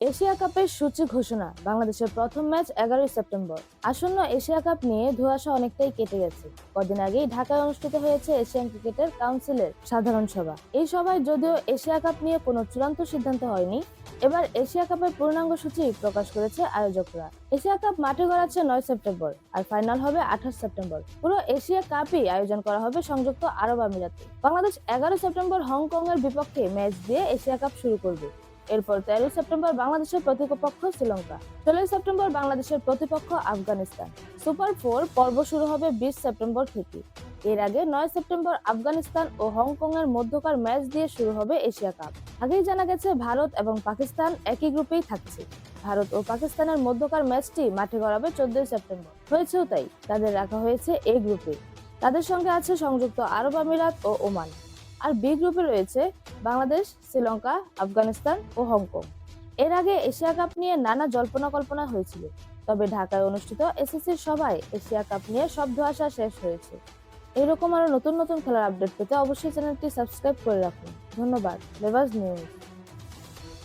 Asia কাপের সূচি ঘোষণা। বাংলাদেশের প্রথম ম্যাচ 11 সেপ্টেম্বর। আসন্ন এশিয়া কাপ নিয়ে ধোঁয়াশা অনেকটাই কেটে গেছে। কদিন আগেই ঢাকায় অনুষ্ঠিত হয়েছে এশিয়ান ক্রিকেটের কাউন্সিলের সাধারণ সভা। এই সভায় যদিও এশিয়া কাপ নিয়ে কোনো চূড়ান্ত সিদ্ধান্ত হয়নি, এবার এশিয়া কাপের পূর্ণাঙ্গ সূচি প্রকাশ করেছে আয়োজকরা। এশিয়া কাপ মাঠে গড়াচ্ছে 9 সেপ্টেম্বর, আর ফাইনাল হবে 28 সেপ্টেম্বর। পুরো এশিয়া কাপই আয়োজন করা হবে সংযুক্ত আরব আমিরাতে। বাংলাদেশ 11 সেপ্টেম্বর হংকং এর বিপক্ষে ম্যাচ দিয়ে এশিয়া কাপ শুরু করবে। এরপর 13 সেপ্টেম্বর বাংলাদেশের প্রতিপক্ষ শ্রীলঙ্কা, 16 সেপ্টেম্বর বাংলাদেশের প্রতিপক্ষ আফগানিস্তান। সুপার 4 পর্ব শুরু হবে 20 সেপ্টেম্বর থেকে। এর আগে 9 সেপ্টেম্বর আফগানিস্তান ও হংকং এর মধ্যকার ম্যাচ দিয়ে শুরু হবে এশিয়া কাপ। আগেই জানা গেছে ভারত এবং পাকিস্তান একই গ্রুপেই থাকছে। ভারত ও পাকিস্তানের মধ্যকার ম্যাচটি মাঠে গড়াবে 14 সেপ্টেম্বর। হয়েছেও তাই, তাদের রাখা হয়েছে এ গ্রুপে। তাদের সঙ্গে আছে সংযুক্ত আরব আমিরাত ও ওমান। আর বি গ্রুপে রয়েছে বাংলাদেশ, শ্রীলঙ্কা, আফগানিস্তান ও হংকং। এর আগে এশিয়া কাপ নিয়ে নানা জল্পনা কল্পনা হয়েছিল, তবে ঢাকায় অনুষ্ঠিত এসএসসির সভায় এশিয়া কাপ নিয়ে সব ধোঁয়াশা শেষ হয়েছে। এরকম আরো নতুন নতুন খেলার আপডেট পেতে অবশ্যই চ্যানেলটি সাবস্ক্রাইব করে রাখুন। ধন্যবাদ। লেভাস নিউজ।